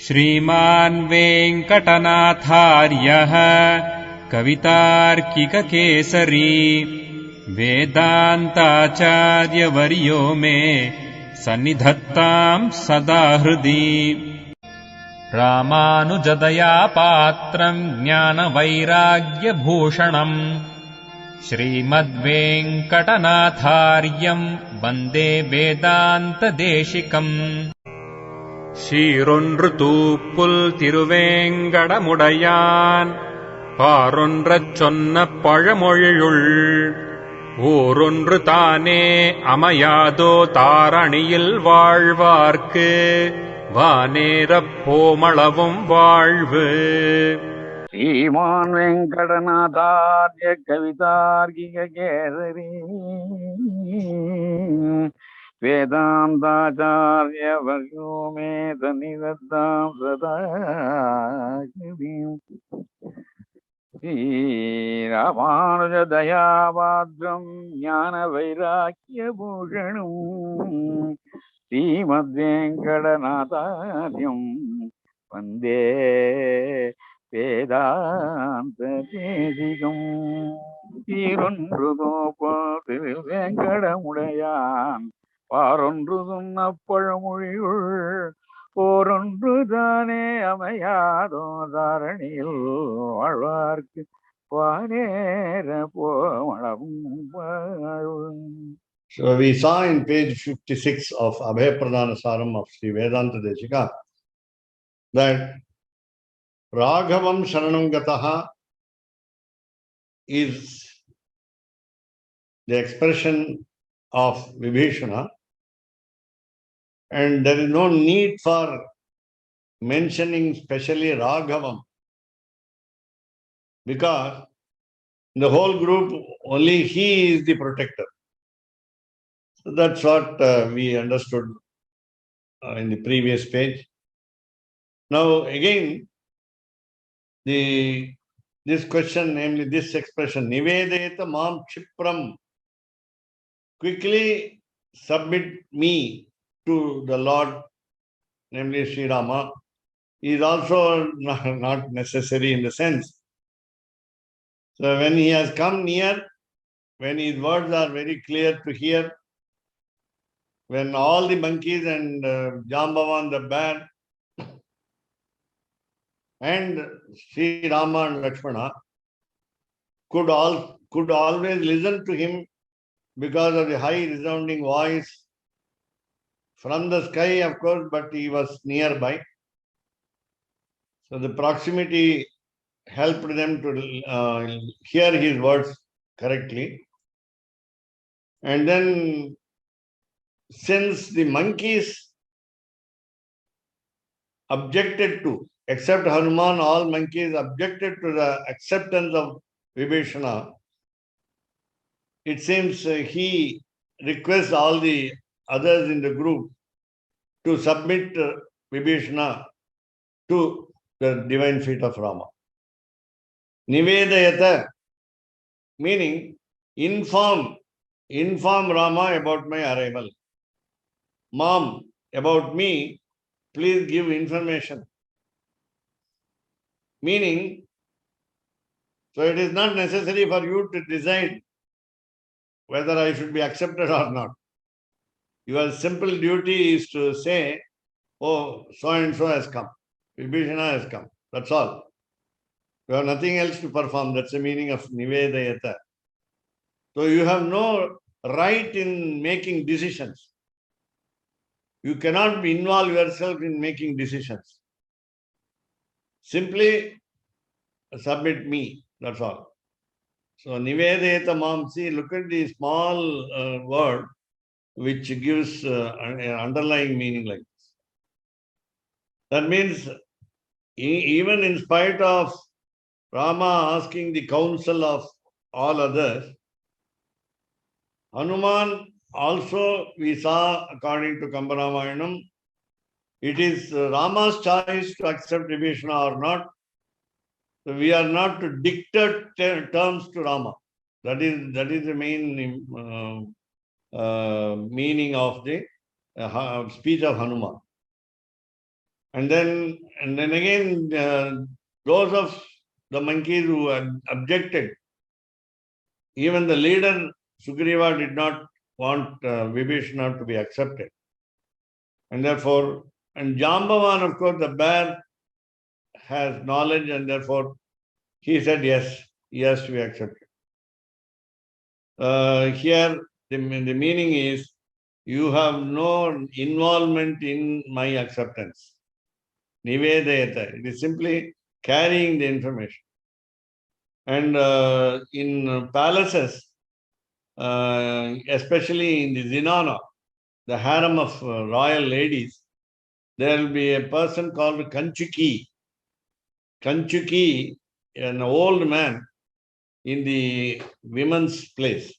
श्रीमान् वेङ्कटनाथार्यः कवितार्किककेसरी वेदान्ताचार्यवर्यो मे सन्निधत्ताम् सदा हृदि। रामानुजदया पात्रम् ज्ञानवैराग्यभूषणम् श्रीमद्वेङ्कटनाथार्यम् वन्दे वेदान्तदेशिकम्। சீரொன்று தூப்புல் திருவேங்கடமுடையான் பாரொன்றச் சொன்ன பழமொழியுள் ஊரொன்று தானே அமையாதோ தாரணியில் வாழ்வார்க்கு வானேரப் போமளவும் வாழ்வு. श्रीमान वेंकटनाथार्य कवितार्किक केसरी वेदांताचार्य वर्यो मे सन्निधत्तां सदा हृदि। श्रीरामानुजदयापात्रं ज्ञानवैराग्यभूषणम् श्रीमद्वेङ्कटनाथार्यं वन्दे வேதாந்ததேசிகம். சீரொன்று தோப்பதில் வேங்கடமுடையான் பாரொன்று சொன்ன பழமொழியுள் போரொன்று தானே அமையாதோ தாரணியில் வாழ்வார்க்கு வானேர போமளவும் வாழும். So we saw in page 56 of Abhaya Pradana Saram of Sri Vedanta Deshika that Raghavam Sharanam Gataha is the expression of Vibhishana, and there is no need for mentioning specially Raghavam, because in the whole group only he is the protector. So that's what we understood in the previous page. Now again, this question, namely this expression, Nivedayata Mam Chipram, quickly submit me to the Lord, namely Sri Rama, is also not necessary in the sense. So when he has come near, when his words are very clear to hear, when all the monkeys and Jambavan the bear and Sri Rama and Lakshmana could always listen to him because of the high resounding voice from the sky, of course, but he was nearby. So the proximity helped them to hear his words correctly. And then, since the monkeys objected to, except Hanuman, all monkeys objected to the acceptance of Vibhishana, it seems he requests all the others in the group to submit Vibhishana to the divine feet of Rama. Nivedayata, meaning inform Rama about my arrival. Mom, about me, please give information. Meaning, so it is not necessary for you to decide whether I should be accepted or not. Your simple duty is to say, oh, so and so has come. Vibhishana has come. That's all. You have nothing else to perform. That's the meaning of Nivedayata. So you have no right in making decisions. You cannot involve yourself in making decisions. Simply submit me. That's all. So Nivedayata Mam, see, look at the small word which gives an underlying meaning like this. That means even in spite of Rama asking the counsel of all others, Hanuman also, we saw according to Kambaramayanam, it is Rama's choice to accept Vibhishana or not. So we are not to dictate terms to Rama. That is the main meaning of the speech of Hanuman. And then again, those of the monkeys who objected, even the leader Sugriva did not want Vibhishana to be accepted. And therefore, and Jambavan, of course, the bear has knowledge, and therefore he said, yes, we accept it. Here, the meaning is, you have no involvement in my acceptance. Nivedayata. It is simply carrying the information. And in palaces, especially in the Zinana, the harem of royal ladies, there will be a person called Kanchuki. Kanchuki, an old man in the women's place.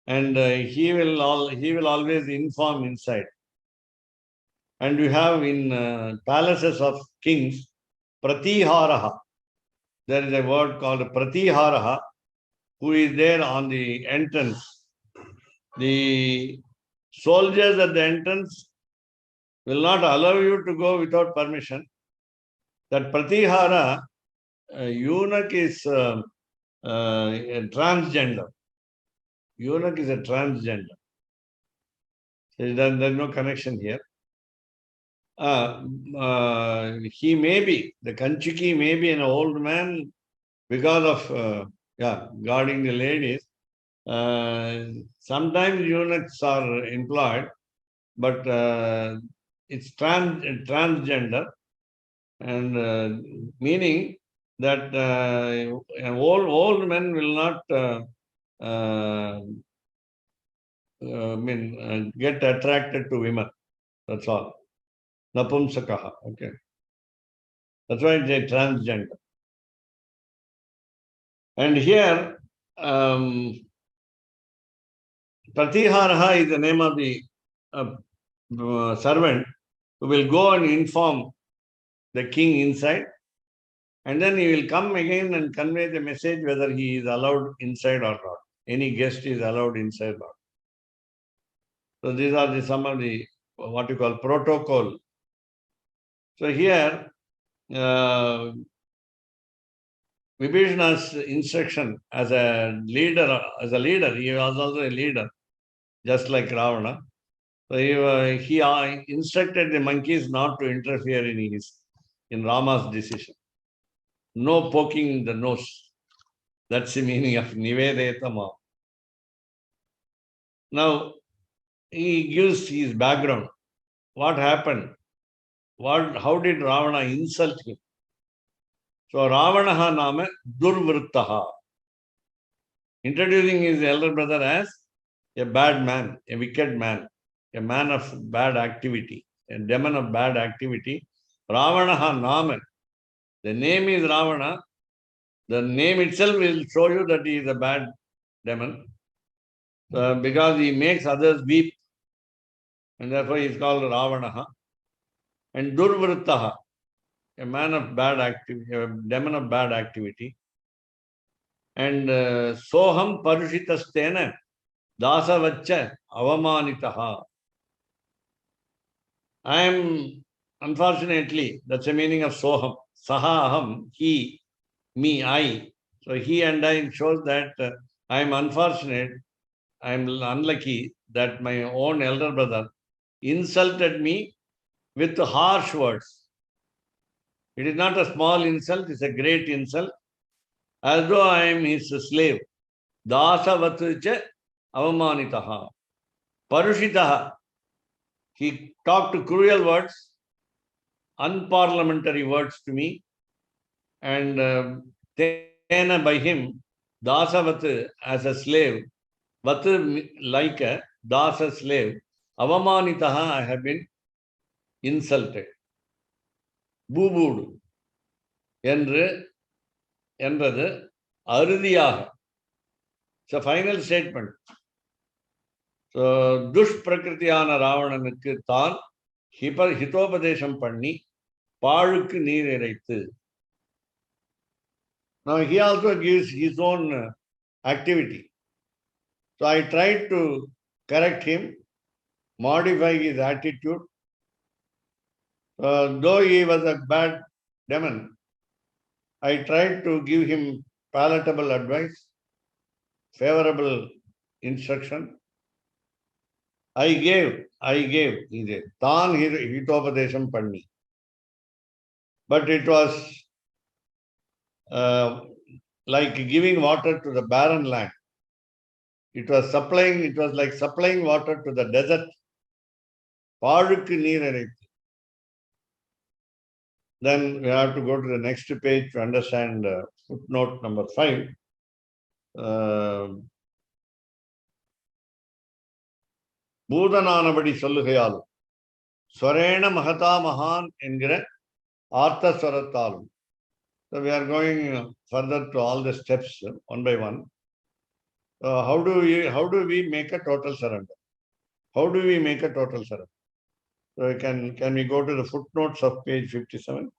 And he will always inform inside. And you have in palaces of kings, Pratiharaha. There is a word called Pratiharaha, who is there on the entrance. The soldiers at the entrance will not allow you to go without permission. That Pratihara, eunuch is a transgender. Eunuch is a transgender. There's no connection here. He may be, the Kanchuki may be an old man because of guarding the ladies. Sometimes eunuchs are employed, but it's transgender, and meaning that old men will not get attracted to women. That's all. Napumsakaha. Okay. That's why they're transgender. And here, Pratiharaha is the name of the servant who will go and inform the king inside, and then he will come again and convey the message whether he is allowed inside or not. Any guest is allowed inside or not. So these are some of the what you call protocol. So here, Vibhishana's instruction as a leader, he was also a leader, just like Ravana. So he instructed the monkeys not to interfere in Rama's decision. No poking the nose. That's the meaning of Nivedetama. Now, he gives his background. What happened? How did Ravana insult him? So, Ravanaha Nama Durvrittaha. Introducing his elder brother as a bad man, a wicked man, a man of bad activity, a demon of bad activity. Ravanaha Nama. The name is Ravana. The name itself will show you that he is a bad demon. Because he makes others weep. And therefore he is called Ravanaha. And Durvrittaha, a man of bad activity, a demon of bad activity. And Soham Parushitastena Dasavaccha Avamanitaha. I am, unfortunately, that's the meaning of Soham. Saha Aham, he, me, I. So he and I shows that I am unfortunate, I am unlucky that my own elder brother insulted me with harsh words. It is not a small insult, it's a great insult. As though I am his slave. Dasavatucha avamanitaha. Parushitaha. He talked cruel words, unparliamentary words to me. And tena by him, Dasavat as a slave, Vat like a Dasa slave, Avamanitaha, I have been insulted. Boobood. என்றது அறுதியாக. It's a final statement. So, துஷ்பிரகிருதியான ராவணனுக்கு தான் ஹிதோபதேசம் பண்ணி பாழுக்கு நீர் இறைத்து. Now he also gives his own activity. So I tried to correct him, modify his attitude. Though he was a bad demon, I tried to give him palatable advice, favorable instruction. I gave, he said, Tan hitopadesham panni. But it was like giving water to the barren land. It was like supplying water to the desert. Then we have to go to the next page to understand footnote number 5. பூதனானபடி சொல்லுகையாலும் ஸ்வரேண மகதா மகான் என்கிற ஆர்த்த ஸ்வரத்தாலும். So we are going further to all the steps one by one. How do we make a total surrender? How do we make a total surrender? So can we go to the footnotes of page 57?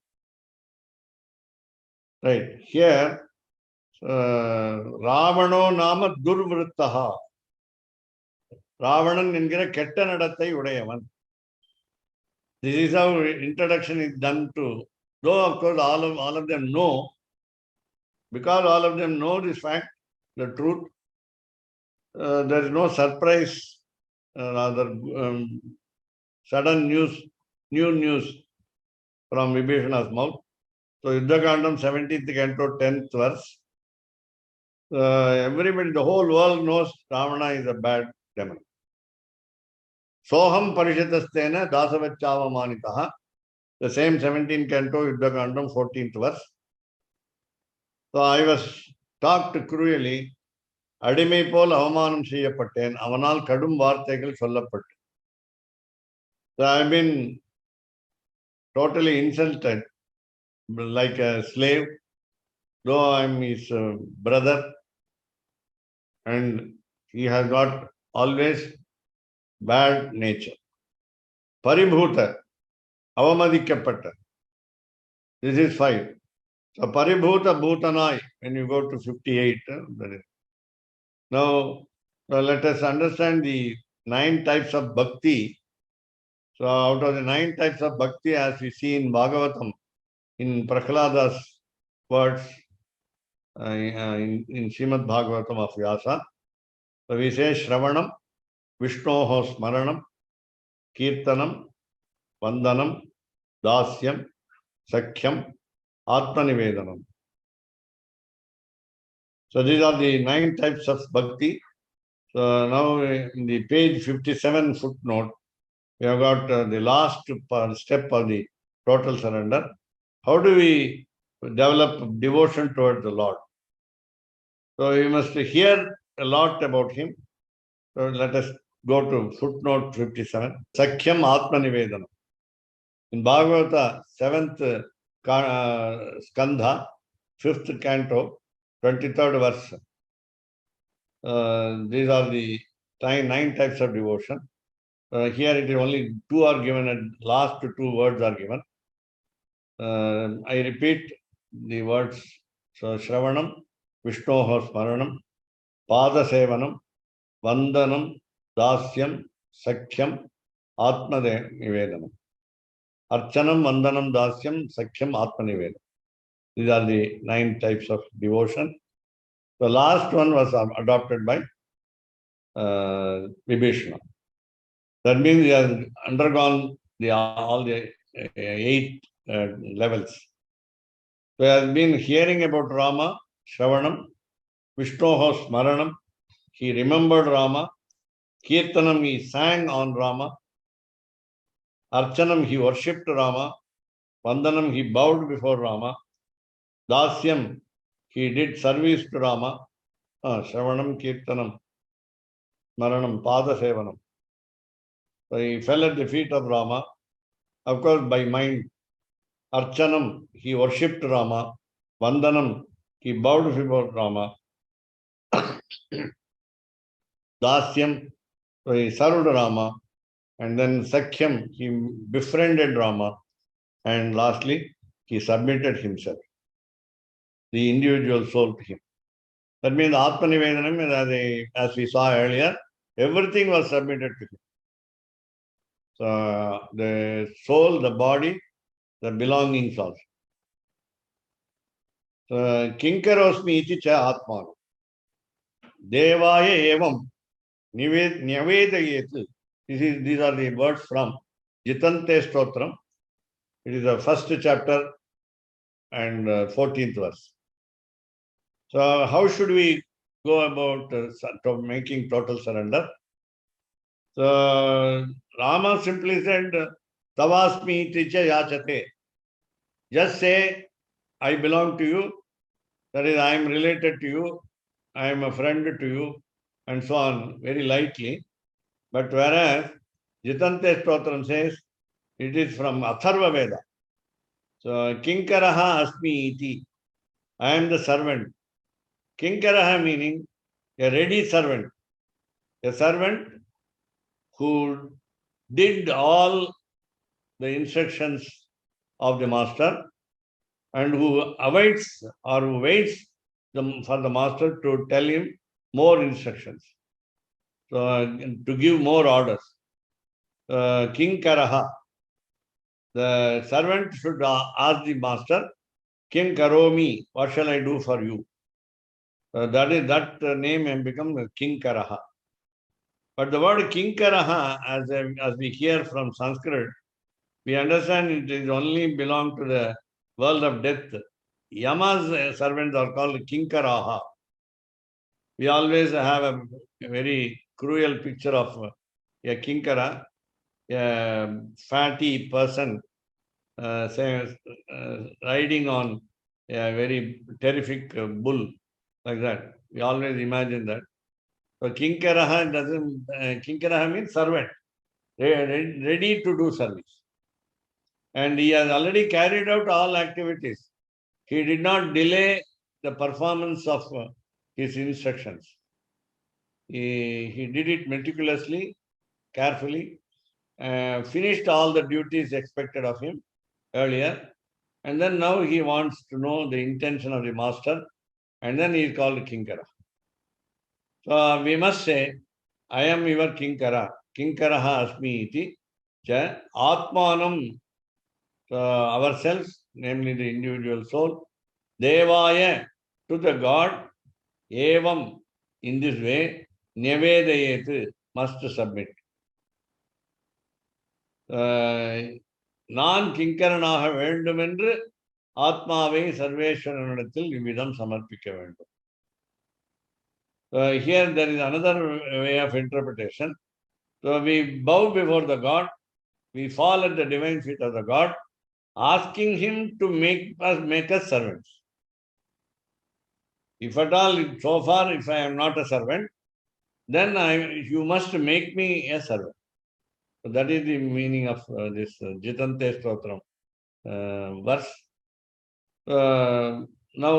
Right here, Ravano nama durvrittaha. Ravanan என்கிற கெட்ட நடத்தை உடையவன். This is how introduction is done to, though of course all of them know, because all of them know this fact, the truth, there is no surprise, rather sudden new news from Vibhishana's mouth. So Yuddhakandam 17th canto 10th verse, everybody, the whole world knows Ravana is a bad demon. Soham parishatastena dasavacchavamanitaha, the same 17th canto, Yuddhakandam 14th verse. So I was talked cruelly, அடிமை போல் அவமானம் செய்யப்பட்டேன், அவனால் கடும் வார்த்தைகள் சொல்லப்பட்டேன். So I have been totally insulted like a slave, though I am his brother, and he has got always bad nature. Paribhuta, avamadikkappatta. This is 5. So Paribhuta Bhutanai, when you go to 58, now let us understand the 9 types of bhakti. So out of the 9 types of bhakti, as we see in Bhagavatam, in Prahlada's words, in Srimad Bhagavatam of Vyasa, so we say Shravanam, Vishnoho Smaranam, Kirtanam, Vandanam, Dasyam, Sakhyam, Atmanivedanam. So these are the 9 types of bhakti. So now in the page 57 footnote, we have got the last step of the total surrender. How do we develop devotion towards the Lord? So you must hear a lot about him. So let us go to footnote 57. Sakhyam Atmanivedanam. In Bhagavata 7th skandha, 5th canto, 23rd verse. These are the 9 types of devotion. Here it is only 2 are given, and last 2 words are given. I repeat the words. So Shravanam, Vishnoho Smaranam, Pada Sevanam, Vandanam, Dasyam, Sakhyam, Atmanivedanam. Archanam, Vandanam, Dasyam, Sakhyam, Atmanivedanam. These are the 9 types of devotion. The last one was adopted by Vibhishana. That means he has undergone all the 8 levels. So he has been hearing about Rama, Shravanam, Vishnoho Smaranam, he remembered Rama, Kirtanam, he sang on Rama, Archanam, he worshipped Rama, Vandanam, he bowed before Rama, Dasyam, he did service to Rama, Shravanam, Kirtanam, Smaranam, Pada Sevanam. So he fell at the feet of Rama, of course by mind. Archanam, he worshipped Rama. Vandanam, he bowed before Rama. Dasyam, so he served Rama. And then Sakhyam, he befriended Rama. And lastly, he submitted himself, the individual soul, to him. That means Atmanivedanam, as we saw earlier, everything was submitted to him. So the soul, the body, the belongings also. So, Kinkarosmi iti cha Atmana. Devaya evam Nyavedayet. These are the words from Jitante Stotram. It is the first chapter and 14th verse. So, how should we go about making total surrender? So, Rama simply said, Tavasmi ticha yachate. Just say, I belong to you. That is, I am related to you. I am a friend to you. And so on, very lightly. But whereas Jitante Stotram says, it is from Atharva Veda. So, Kinkaraha Asmi iti. I am the servant. Kinkaraha meaning a ready servant. A servant who did all the instructions of the master and who awaits or who waits for the master to tell him more instructions. So, to give more orders. Kinkaraha. The servant should ask the master, Kim Karomi, what shall I do for you? That name has become Kinkaraha. But the word Kinkaraha, as we hear from Sanskrit, we understand it is only belong to the world of death. Yama's servants are called Kinkaraha. We always have a very cruel picture of a Kinkara, a fatty person riding on a very terrific bull, like that. We always imagine that. So Kinkaraha doesn't, Kinkaraha means servant, ready to do service. And he has already carried out all activities. He did not delay the performance of his instructions. He did it meticulously, carefully, finished all the duties expected of him earlier. And then now he wants to know the intention of the master. And then he is called Kinkara. So we must say, I am your Kinkara. Kinkaraha asmi iti cha Atmanam. So ourselves, namely the individual soul, Devaya, to the God, Evam, in this way, Nyavedayet, must submit. நான் கிங்கரனாக வேண்டும் என்று ஆத்மாவை சர்வேஸ்வரனிடத்தில் இவ்விதம் சமர்ப்பிக்க வேண்டும். Here there is another way of interpretation. So we bow before the God, we fall at the divine feet of the God, asking him to make us servants. If at all, so far, if I am not a servant, then you must make me a servant. So that is the meaning of this Jitante Stotram verse. Now,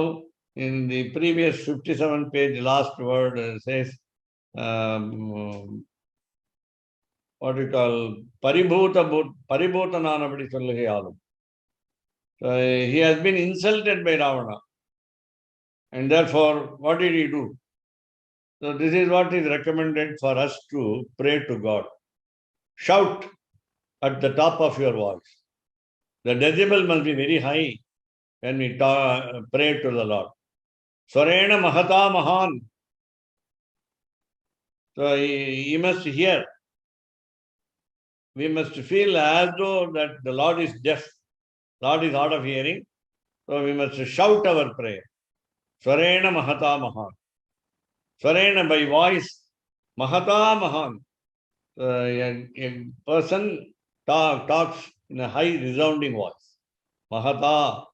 in the previous 57 page, last word says, what we call Paribhutananapadi Sollugayalum. He has been insulted by Ravana. And therefore, what did he do? So this is what is recommended for us to pray to God. Shout at the top of your voice. The decibel must be very high when we pray to the Lord. Sarena Mahata Mahan. So he must hear. We must feel as though that the Lord is deaf. Lord is hard of hearing. So we must shout our prayer. Sarena Mahata Mahan. Sarena by voice. Mahata Mahan. A person talks in a high resounding voice. Mahata.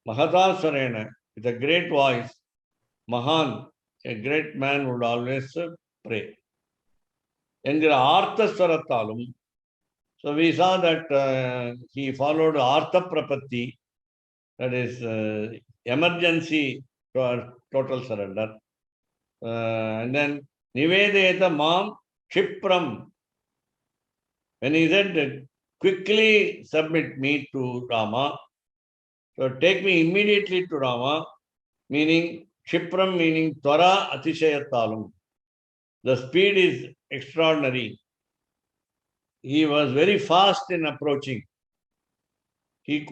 Mahata Sarena. With a great voice. Mahan. A great man would always pray. என்கிற ஆர்த்தஸ்வரத்தாலும், so we saw that he followed Artha Prapatti, that is emergency total surrender. And then Nivedeta Mam Kshipram. When he said, quickly submit me to Rama, so take me immediately to Rama, meaning Kshipram meaning Twara Atishayattalum. The speed is extraordinary. He was very fast in approaching.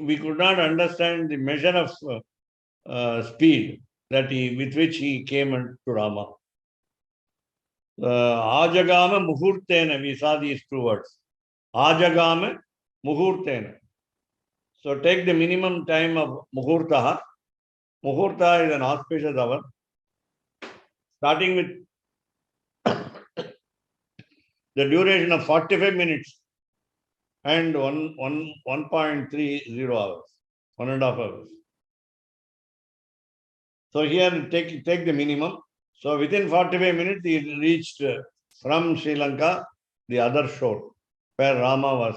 we could not understand the measure of speed that with which he came to Rama. Ajagama muhurtena, we saw these two words. Ajagama muhurtena. So take the minimum time of muhurtaha. Muhurta is an auspicious hour, starting with the duration of 45 minutes and 1.30 hours, 1.5 hours. So here take the minimum. So within 45 minutes, he reached from Sri Lanka, the other shore, where Rama was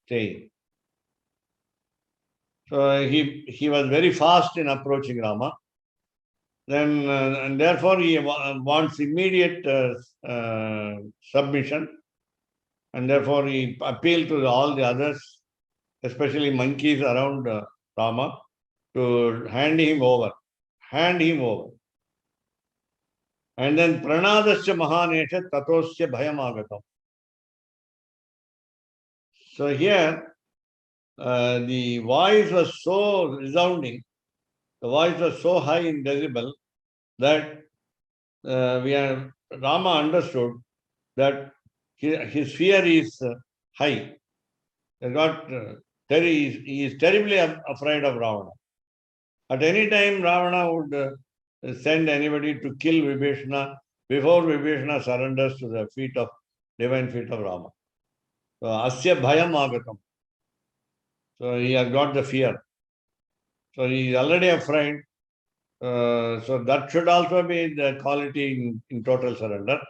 staying. So he was very fast in approaching Rama. Then and therefore he wants immediate submission, and therefore he appealed to all the others, especially monkeys around Rama, to hand him over. And then pranadasya mahanesha tatosya bhayamagatam. So here the voice was so resounding, the voice was so high in decibel that Rama understood that his fear is high. He is terribly afraid of Ravana. At any time, Ravana would send anybody to kill Vibhishana before Vibhishana surrenders to the divine feet of Rama. So, asya bhayam agatam. So, he has got the fear. So, he is already afraid. So, that should also be the quality in total surrender,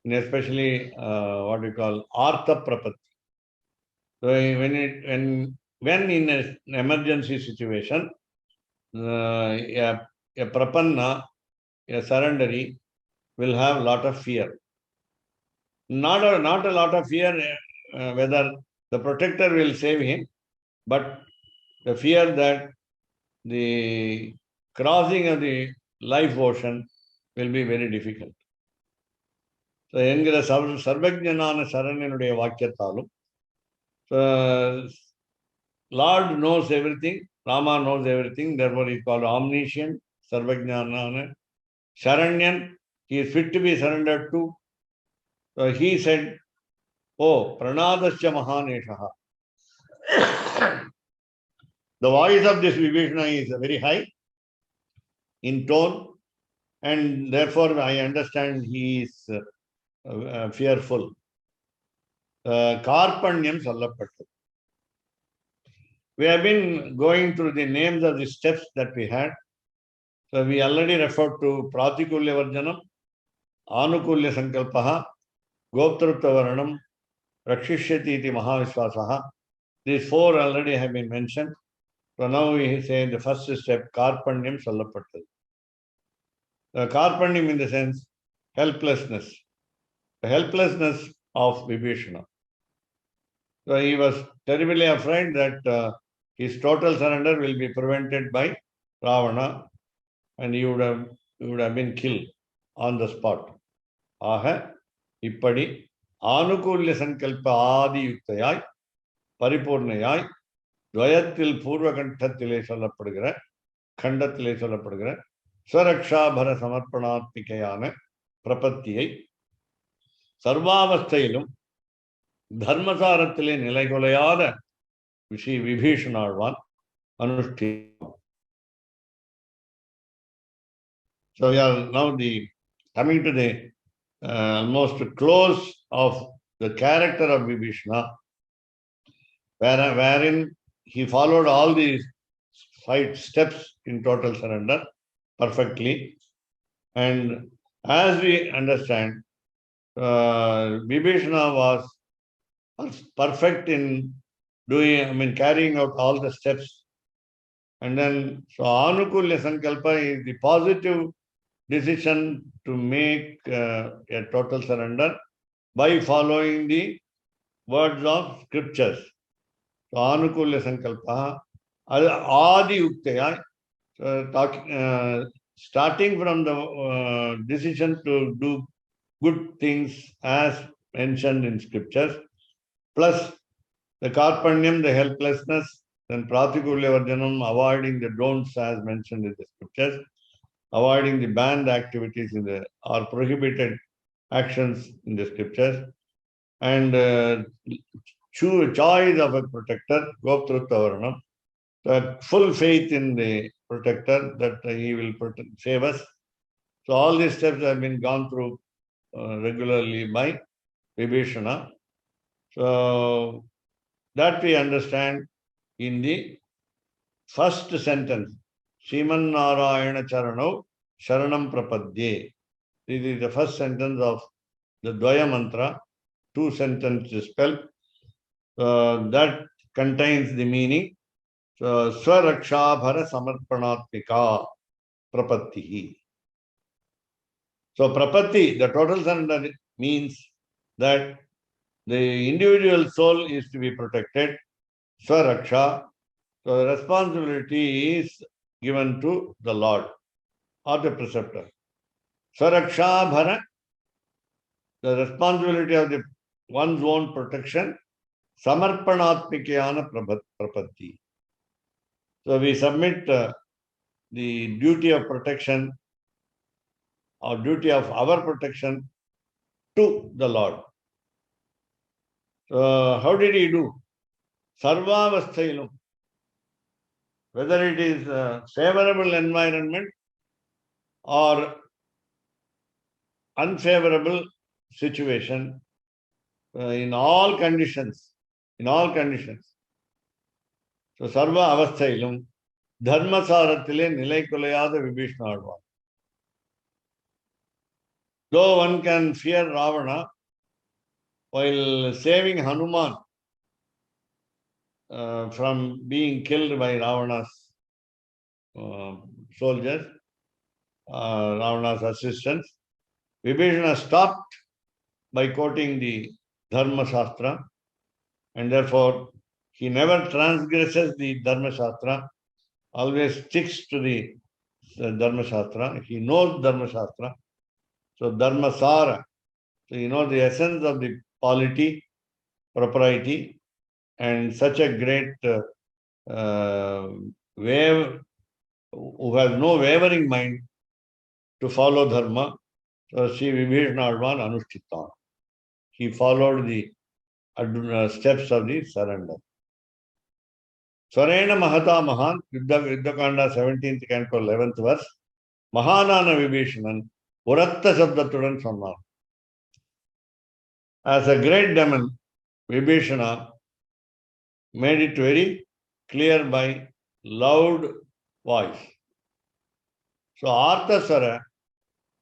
and especially what we call artha prapatti. So, when in an emergency situation, a prapanna, a surrendery, will have a lot of fear. Not a lot of fear whether the protector will save him, but the fear that the crossing of the life ocean will be very difficult. So, என்கிற சர்வஜனான சரணினுடைய வாக்கியத்தாலும் Lord knows everything, Rama knows everything, therefore he is called omniscient, Sarvajnana, Sharanyan, he is fit to be surrendered to. So he said, oh, pranadasya mahaneshaha. The voice of this Vibhishana is very high in tone, and therefore I understand he is fearful. Karpanyam sallapattu. We have been going through the names of the steps that we had. So we already referred to Pratikulya Varjanam, Anukulya Sankalpaha, Goptrutta Varanam, Rakshishyati iti Mahavishwasaha. These four already have been mentioned. So now we say the first step, Karpanyam Sallapattu. Karpanyam in the sense, helplessness. The helplessness of Vibhishana. So he was terribly afraid that his total surrender will be prevented by Ravana, and he would have been killed on the spot. Aha, ippadi Anukulya Sankalpa Adi Yuktayai, Paripurnayai, Dvayatil Purva Kantathile Sollapadugura, Kandathile Sollapadugura, Swarakshabhara Samarpanatmikayana, Prapattiyai, Sarvavasthayilum, Dharmasarathile Nilaikolayada, Vishi Vibhishanarvan, Anushti. So we are now coming to the almost close of the character of Vibhishana, wherein he followed all these 5 steps in total surrender perfectly. And as we understand, Vibhishana was perfect in carrying out all the steps. And then, so Anukulya Sankalpa is the positive decision to make a total surrender by following the words of scriptures. So Anukulya Sankalpa, Adi Uktaya, starting from the decision to do good things as mentioned in scriptures, plus the Karpanyam, the helplessness, Then Pratikulya Varjanam, avoiding the don'ts as mentioned in the scriptures, avoiding the banned activities or prohibited actions in the scriptures, and choice of a protector, Goptrutta the full faith in the protector that he will save us. So all these steps have been gone through regularly by Vibhishana. So that we understand in the first sentence, Sriman Narayana Charano Sharanam Prapadye. This is the first sentence of the Dvaya Mantra, 2 sentences spell. That contains the meaning. Swarakshabhara Samarpanatmika Prapattihi. So Prapatti, the total surrender, means that the individual soul is to be protected. Swaraksha. So the responsibility is given to the Lord or the preceptor. Swarakshabhara, the responsibility of one's own protection. Samarpanatmikayana Prapatti. So we submit the duty of protection or duty of our protection to the Lord. So how did he do? Sarvavasthailu. Whether it is a favorable environment or unfavorable situation, in all conditions. So Sarva Avasthailum, Dharmasarathile Nilai Kulayada Vibhishna Advan. Though one can fear Ravana, while saving Hanuman from being killed by Ravana's soldiers, Ravana's assistants, Vibhishana stopped by quoting the Dharma Shastra, and therefore he never transgresses the Dharma Shastra, always sticks to the Dharma Shastra. He knows Dharma Shastra. So Dharma Sara. So you know the essence of the polity, propriety, and such a great who has no wavering mind to follow Dharma. So Sri Vibhishana Advan Anushchitan. He followed the steps of the surrender. Swarena Mahata Mahan, Yuddhakanda 17th canto 11th verse, Mahanana Vibhishanan, Uratta Sabdaturan Sannan. As a great demon, Vibhishana made it very clear by loud voice. So Artha Swara,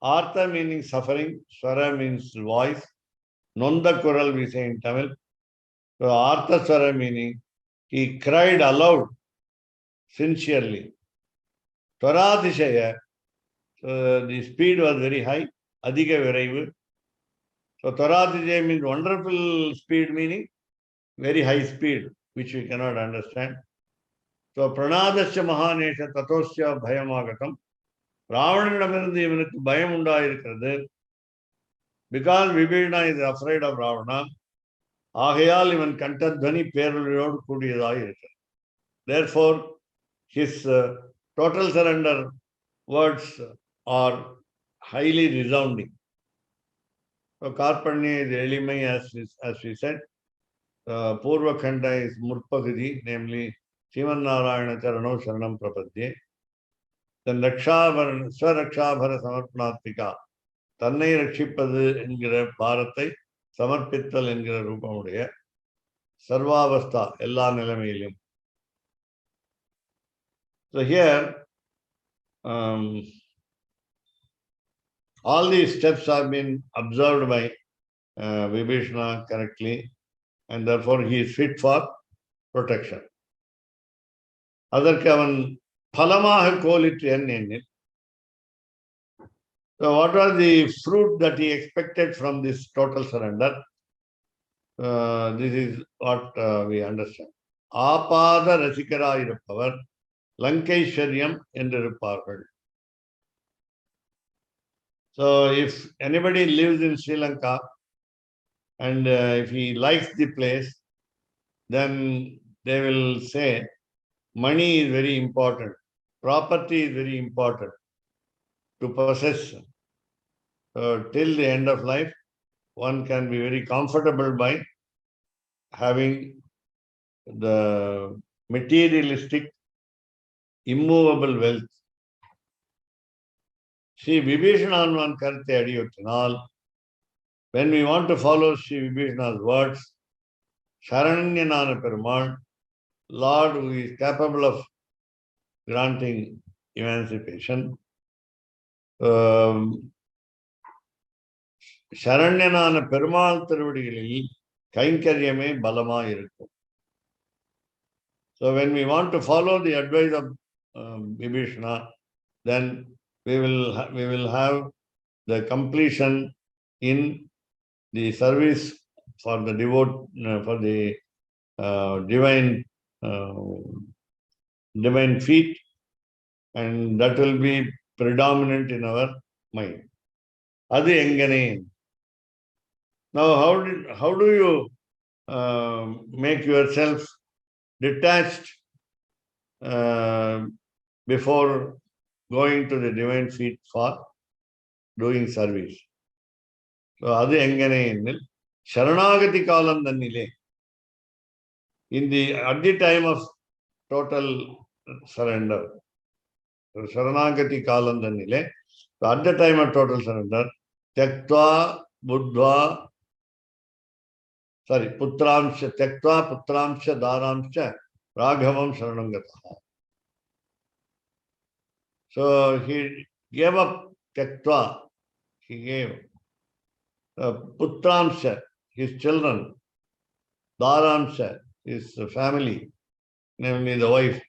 Artha meaning suffering, Swara means voice, Nonda Kural we say in Tamil. So Artha Swara meaning he cried aloud, sincerely. Tvaradishaya, so the speed was very high, Adhika Viraivu. So Tvaradishaya means wonderful speed, meaning very high speed, which we cannot understand. So Pranadasya Mahanesha Tatosya Bhayamagatam. Ravananidamirundhu ivanukku bayam undayirukkirathu. Because Vibhishana is afraid of Ravana, ஆகையால் இவன் கண்டத்வனி பேரொழியோடு கூடியதாக இருக்கிறது. Therefore, his total surrender words are highly resounding. So, Karpanya is Elimai, as we said. Purva Khanda is Murpagadi, namely Sriman Narayana Charano Sharanam Prapadye. Then Swarakshabhara Samarpanatmika, தன்னை ரட்சிப்பது என்கிற பாரத்தை சமர்ப்பித்தல் என்கிற ரூபமுடைய சர்வாவஸ்தா எல்லா நிலைமையிலும். So here all these steps have been observed by Vibhishana correctly, and therefore he is fit for protection. அதற்கு அவன் பலமாக கோலிற்று எண்ணில். So what was the fruit that he expected from this total surrender? This is what we understand. ஆபாத ரசிகராயிருப்பவர் லங்கைஸ்வரியம் என்றிருப்பார்கள். So if anybody lives in Sri Lanka and if he likes the place, then they will say money is very important. Property is very important to possess. Till the end of life, one can be very comfortable by having the materialistic, immovable wealth. Sri Vibhishanavan Karte Adiyottinal, when we want to follow Sri Vibhishana's words, Sharanyanana Perumal, Lord who is capable of granting emancipation, Sharanyanana Perumal Tiruvadigalil Kainkaryame Balama Irukkum. So when we want to follow the advice of Vibhishana, then we will have the completion in the service for the divine feet, and that will be predominant in our mind. Adi engane. Now, how do you make yourself detached before going to the divine feet for doing service? So, adu engane ennil Sharanagati kalam thannile. At the time of total surrender, Sharanagati kalam thannile. So at the time of total surrender, Tyaktva Buddha, Putramsha, Tyaktva Putramsha Dharamsha Raghavam Sharanangataha. So he gave up Tyaktva, he gave Putramsha, his children, Dharamsha, his family, namely the wife,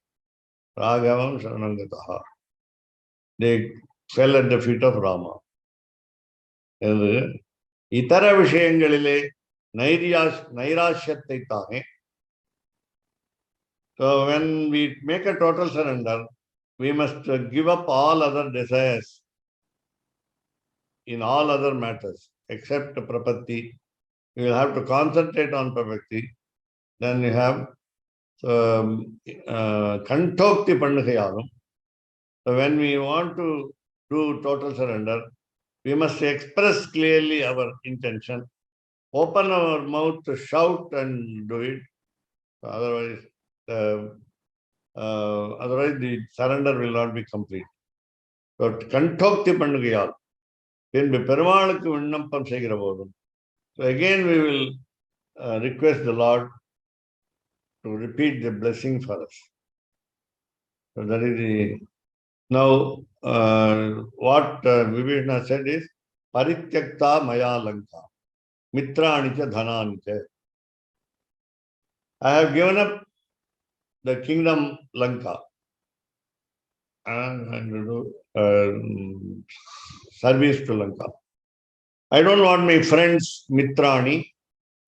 Raghavam Sharanangataha. They fell at the feet of Rama. Itara Vishayangalile Nairashyate Tahe. So when we make a total surrender, we must give up all other desires in all other matters except prapatti. We will have to concentrate on prapatti. Then we have Kantokti Pandhayalum. So when we want to do total surrender, we must express clearly our intention, open our mouth to shout and do it. Otherwise, the surrender will not be complete. So, Kantokti Pandugayal. Then Perumalukku Vinnampam Segira Bodum. So again we will request the Lord to repeat the blessing for us. So that is the... Now, what Vibhishana said is, Parityakta Maya Lanka, Mitranicha Dhananicha. I have given up the kingdom Lanka and do service to Lanka. I don't want my friends, Mitrani,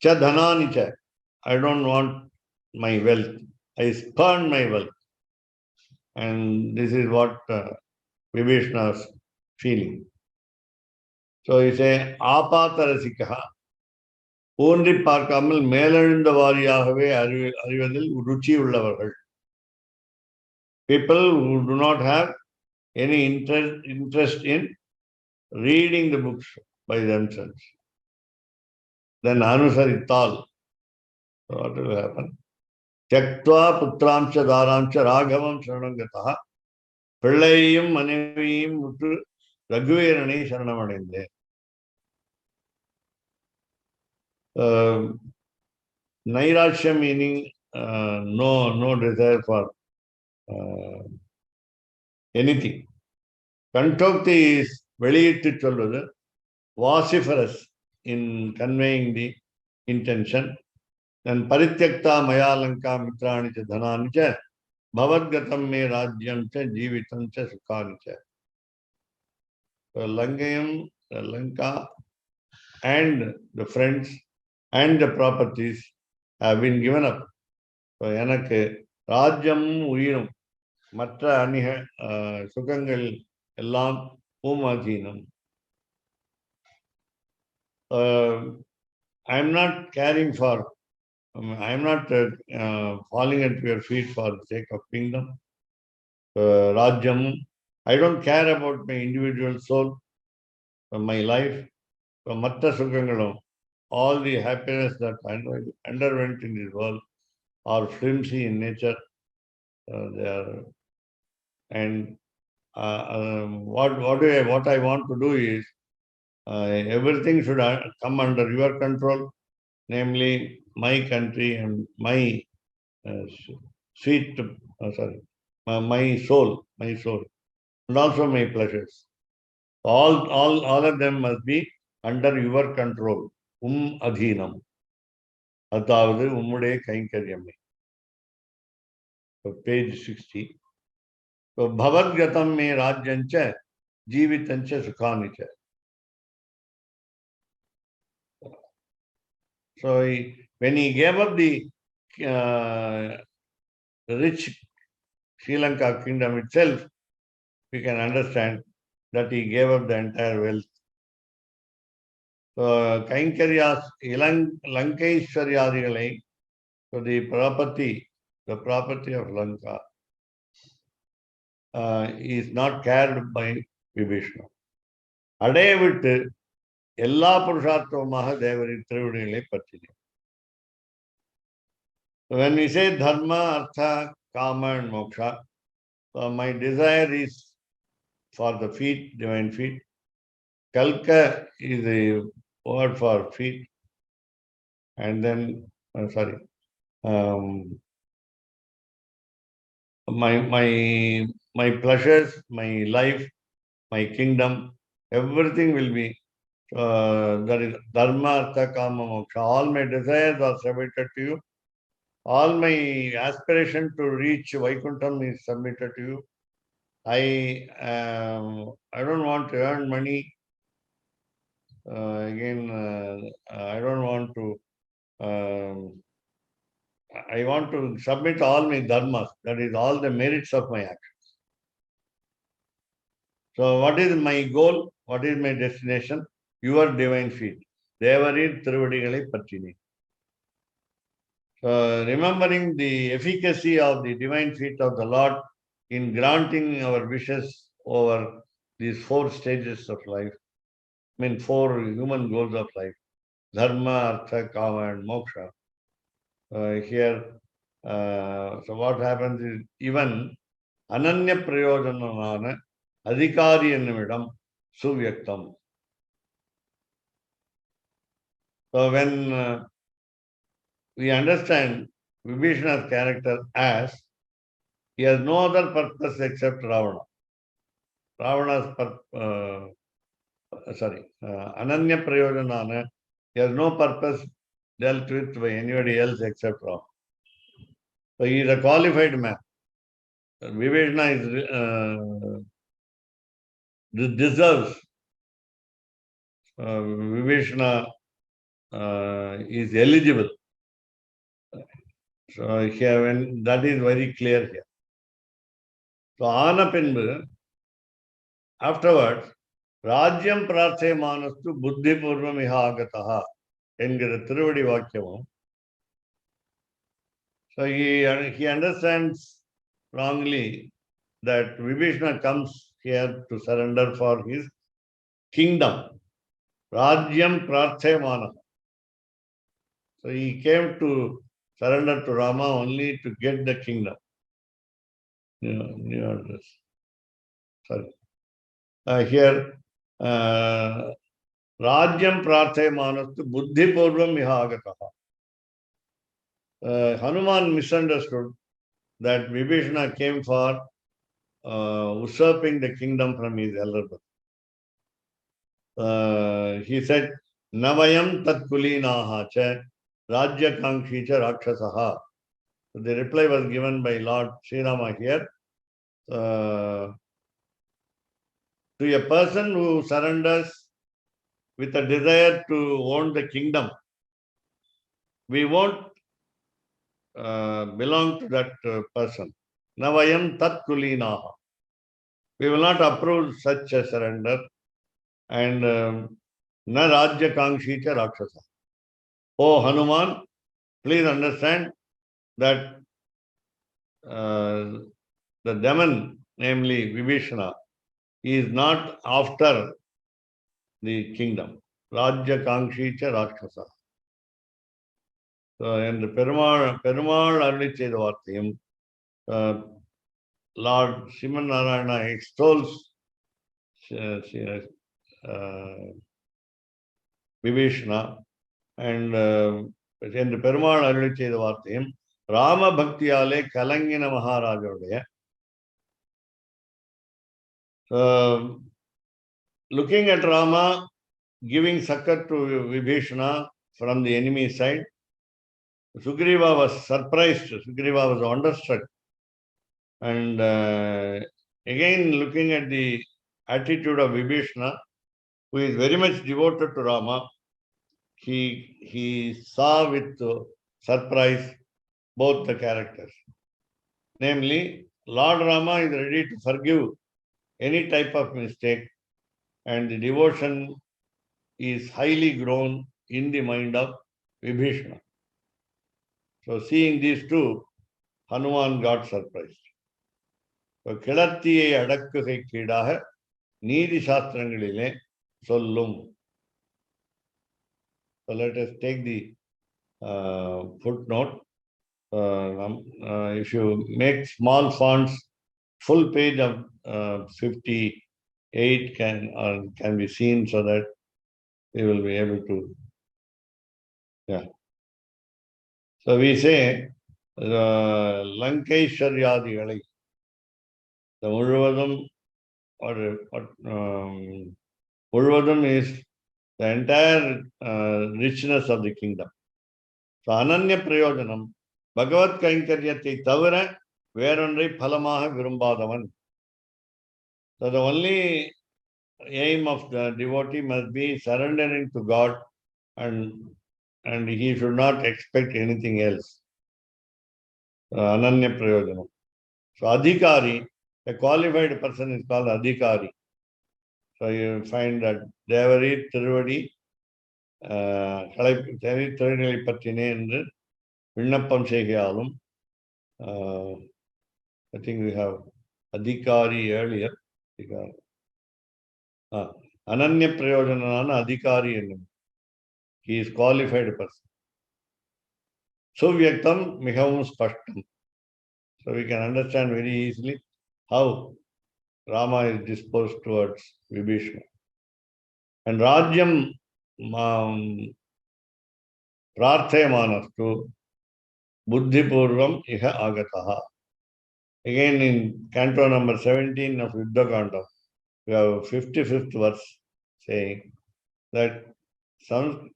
Cha Dhananicha. I don't want my wealth. I spurn my wealth. And this is what Vibhishana's feeling. So he says, Apatarasikaha, only Parkamal, Melan the Variahave, Arivadil, Ruchi Ullavargal. People who do not have any interest in reading the books by themselves. Then Anusarital. So what will happen? Tyaktva Putramsha Dharamsha Raghavam Sharanangataha. Pillayim Maneviyim Muttu Raghuvirani Sharanamadinde. Nairashya meaning no desire for anything. Kantokti is veliyittu solvadu, vociferous in conveying the intention. And Parityakta Maya Lanka Mitrani Cha Dhanani Cha Bhavadgatam Me Rajyam Cha Jeevitam Cha Sukhani Cha. So Langayam, Lanka and the friends and the properties have been given up. So Yanake Rajyam Uyiram Matra Aniha Sukangal Ellam Umadhinam. I am not caring for I am not falling at your feet for the sake of kingdom, Rajyam. I don't care about my individual soul, my life, Matta Sukhangalam. All the happiness that I underwent in this world are flimsy in nature. They are, and what I want to do is everything should come under your control, namely my country and my sweet, my soul, and also my pleasures. All of them must be under your control. Adhinam. அதாவது உம்முடைய கைங்கரியமே. Page 60. So, Bhavadgatam me rajyancha jivitancha sukhanicha. So, when he gave up the rich Sri Lanka kingdom itself, we can understand that he gave up the entire wealth. So, Kainkaryas, Lankaishwaryadigale, so the property of Lanka is not cared by Vibhishana. அடைய விட்டு எல்லா புருஷார்த்தமாக தேவரின் திருவிடிகளை பற்றினேன். When we say dharma, artha, kama and moksha, my desire is for the feet, divine feet. Kalka is a word for feet. And then, my pleasures, my life, my kingdom, everything will be, that is dharma, artha, kama, moksha. All my desires are submitted to you. All my aspiration to reach Vaikuntham is submitted to you. I don't want to earn money. I don't want to. I want to submit all my dharmas. That is all the merits of my actions. So, what is my goal? What is my destination? Your divine feet. Devarin Thiruvadigalai Pattini. Remembering the efficacy of the divine feet of the Lord in granting our wishes over these 4 stages of life, 4 human goals of life, dharma, artha, kama and moksha. Here, so what happens is even ananya prayojanana adhikari ennumidam suvyaktam. So when we understand Vibhishana's character as he has no other purpose except Ravana. Ravana's Ananya Prayojanana, he has no purpose dealt with by anybody else except Ravana. So he is a qualified man. Vibhishana deserves. Vibhishana is eligible. So here, that is very clear here. So Anapinbu, afterwards, Rajyam Prarthe Manastu Buddhi Purvam Iha Agataha என்கிற திருவடி வாக்கியமும். So he understands wrongly that Vibhishana comes here to surrender for his kingdom. Rajyam Prarthe Manaha. So he came to surrender to Rama only to get the kingdom. New address. Sorry. Here, Rajyam Prarthe Manastu Buddhi Purvam Iha Agataha. Hanuman misunderstood that Vibhishana came for usurping the kingdom from his elder brother. He said, Navayam tat kulinaha cha rajya kankshi cha rakshasaha. So the reply was given by Lord Sri Rama here. To a person who surrenders with a desire to own the kingdom, we won't belong to that person. Navayam tat kulinaha. We will not approve such a surrender. And na rajya kankshi cha rakshasa. Oh Hanuman, please understand that the demon, namely Vibhishana, is not after the kingdom. Rajya Kangshicha Rakshasa. So, and Perumal Aruli Chedavartiyam, Lord Sriman Narayana extols Vibhishana, and in the Perumal Aruli Chedavartiyam, Rama Bhaktiyale Kalangina Maharajodeya. Looking at Rama giving succor to Vibhishana from the enemy side, Sugriva was surprised, Sugriva was wonderstruck. And again, looking at the attitude of Vibhishana, who is very much devoted to Rama, he saw with surprise both the characters. Namely, Lord Rama is ready to forgive any type of mistake, and the devotion is highly grown in the mind of Vibhishana. So, seeing these two, Hanuman got surprised. So, கிளர்த்தியை அடக்குகை கீடாக நீதி சாஸ்திரங்களிலே சொல்லும். So, let us take the footnote. If you make small fonts, full page of 58 can be seen, so that we will be able to. Yeah. So we say Lankeshwaryadigalai. The Murvadam Murvadam is the entire richness of the kingdom. So Ananya Prayojanam, Bhagavad Kainkaryati Tavara, Verandri Palamaha Virumbadavan. So the only aim of the devotee must be surrendering to God, and he should not expect anything else. Ananya Prayojanam. So Adhikari, a qualified person is called Adhikari. So you find that Devari Tiruvadi Tirunili Patine and Vinnappam Segialum. I think we have Adhikari earlier. Ananya Prayojanana Adhikari. He is qualified person. Suvyaktam Mihavum Spashtam. So we can understand very easily how Rama is disposed towards Vibhishana. And Rajyam Prarthayamanastu Buddhipurvam Iha Agataha. Again in canto number 17 of Yuddhakanda, we have 55th verse saying that some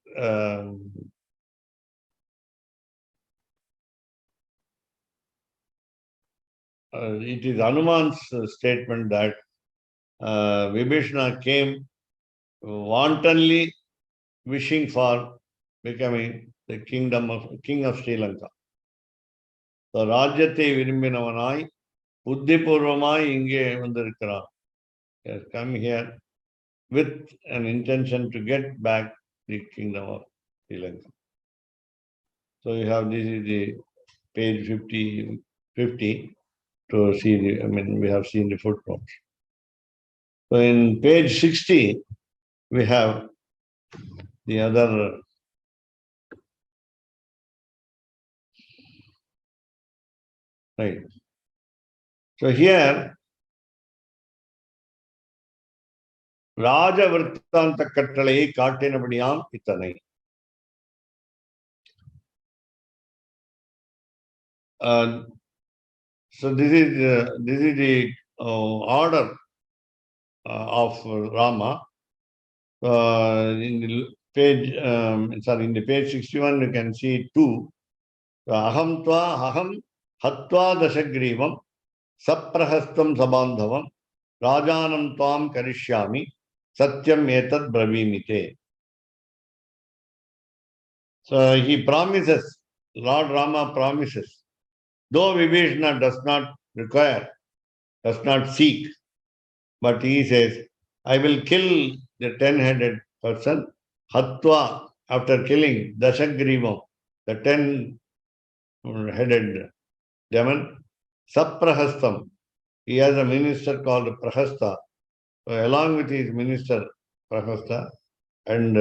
it is Hanuman's statement that Vibhishana came wantonly wishing for becoming the king of Sri Lanka. So Rajyate Virimbinavanai Buddhipurvamai Inge Vandirikkaran. He has come here with an intention to get back the kingdom of Sri Lanka. So you have this is the page 50 to see we have seen the footnotes. So in page 60, we have the other right. So here, Raja Virtanta Kattalai Kattinabadiyam Itanai. So this is the order of Rama. In the page, in the page 61, you can see 2. Aham hatva dasagrivam saprahastam sabandhavam rajanam tvam karishyami satyam etad bravimite. So he promises, Lord Rama promises, though Vibhishana does not require, does not seek, but he says, I will kill the 10-headed person, hatva, after killing dasagrivam, the 10-headed demon. Saprahastam. He has a minister called Prahasta. Along with his minister Prahasta, and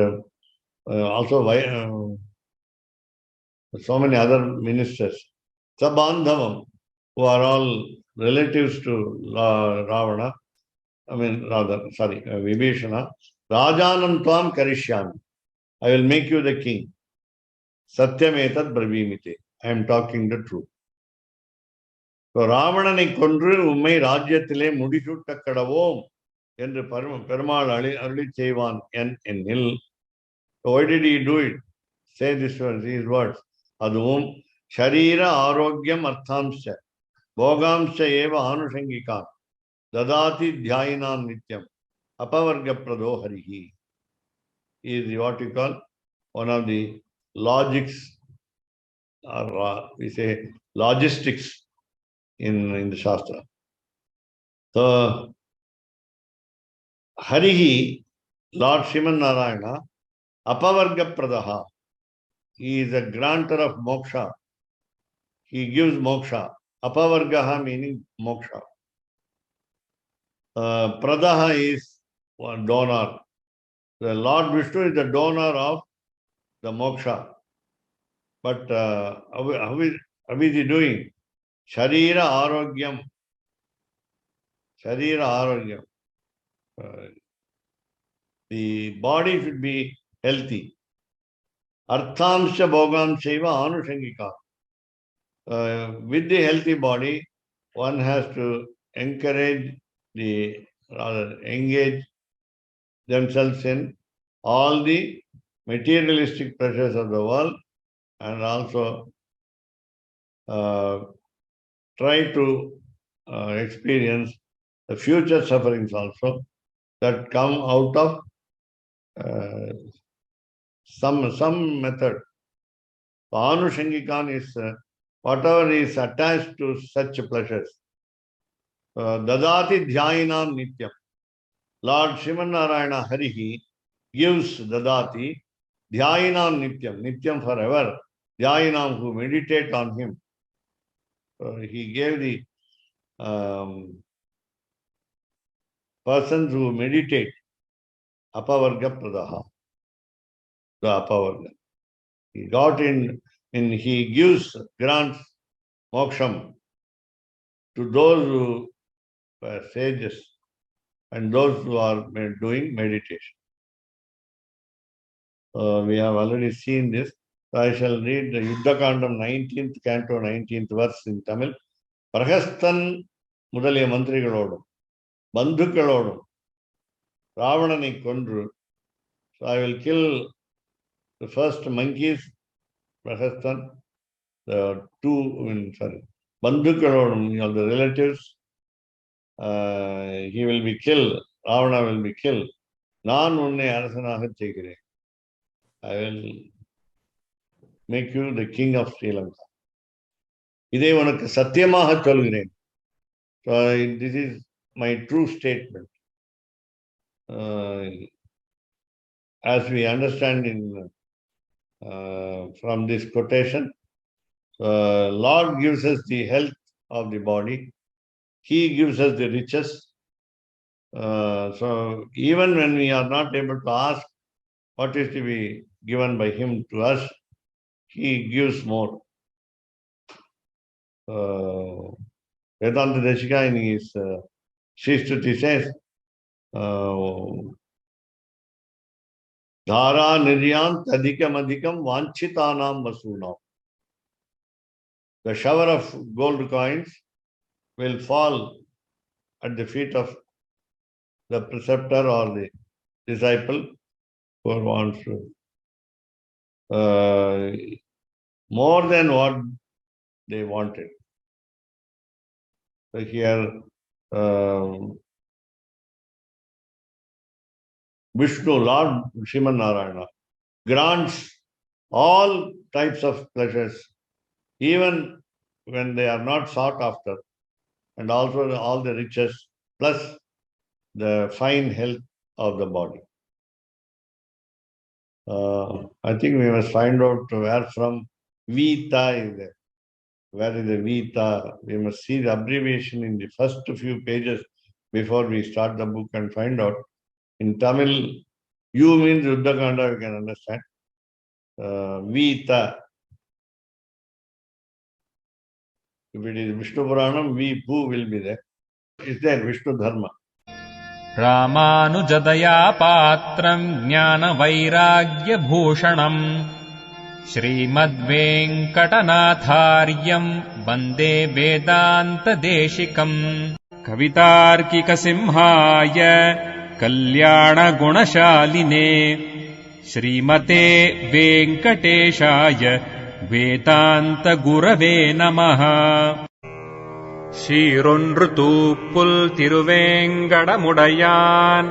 also so many other ministers. Sabandhavam, who are all relatives to Ravana. Vibhishana. Rajanam tvam karishyami. I will make you the king. Satyametad bravimite. I am talking the truth. So Ravananai கொன்று உம்மை ராஜ்யத்திலே முடிசூட்ட கடவோம் என்று பெருமாள் அருளி செய்வான் என்னில். Why did he do it? Say these words. அதுவும் ஷரீர ஆரோக்கியம் அர்த்தாம்ச போகாம்ச ஏவ ஆனுஷங்கிகான் ததாதி தியாயினாம் நித்யம் அபவர்க பிரதோ ஹரிஹி. Is what you call one of the logics, or we say logistics in the Shastra. So Harihi, Lord Sriman Narayana, Apavarga Pradaha. He is a granter of moksha. He gives moksha. Apavargaha meaning moksha. Pradaha is one donor. The Lord Vishnu is the donor of the moksha. But how is he doing? Sharira Arogyam. Sharira Arogyam. The body should be healthy. Arthamsha Bhogamsaiva Anushangika. With the healthy body, one has to engage themselves in all the materialistic pleasures of the world, and also try to experience the future sufferings also that come out of some method. Anushangikan is whatever is attached to such pleasures. Dadati Dhyayinam Nityam. Lord Sriman Narayana Harihi gives Dadati Dhyayinam Nityam. Nityam forever. Dhyayinam, who meditate on him. He gave the persons who meditate Apavarga Pradaha. The Apavarga. He got in, he grants moksham to those who were sages and those who are doing meditation. We have already seen this. So I shall read the Yuddhakandam 19th canto, 19th verse in Tamil. Prahastan முதலிய மந்திரிகளோடும் பந்துக்களோடும் ராவணனை கொன்று. So I will kill the first monkeys, Prahastan, the பந்துக்களோடும், the relatives, he will be killed. Ravana will be killed. நான் உன்னை அரசனாக செய்கிறேன். I will make you the king of Sri Lanka. இதை உனக்கு சத்தியமாக சொல்கிறேன். So this is my true statement. As we understand from this quotation, Lord gives us the health of the body. He gives us the riches. So even when we are not able to ask what is to be given by him to us, he gives more. Vedanta Deshika in his Sri Stuti says, Dhara niryant adhikam adhikam vanchitanam vasunam. The shower of gold coins will fall at the feet of the preceptor or the disciple who wants to more than what they wanted. So here Vishnu, Lord Sriman Narayana, grants all types of pleasures, even when they are not sought after, and also all the riches, plus the fine health of the body. I think we must find out where from Vita is there. Where is the Vita? We must see the abbreviation in the first few pages before we start the book and find out. In Tamil, U means Yuddhakanda, you can understand. Vita. If it is Vishnu Puranam, Vipu will be there. Is there Vishnu Dharma? रामानुजदया पात्रम् ज्ञानवैराग्यभूषणम् श्रीमद्वेङ्कटनाथार्यम् वन्दे वेदान्तदेशिकम् कवितार्किकसिंहाय कल्याणगुणशालिने श्रीमते वेङ्कटेशाय वेदान्तगुरवे नमः. சீரொன்று தூப்புல் திருவேங்கடமுடையான்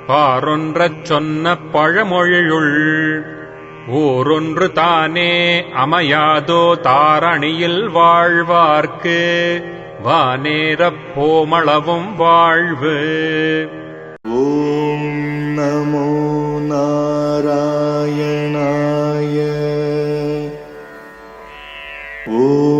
பாரொன்றச் சொன்ன பழமொழியுள் ஓரொன்று தானே அமையாதோ தாரணியில் வாழ்வார்க்கு வானேரப் போமளவும் வாழ்வு. ஓம் நமோ நாராயணாய. ஓம்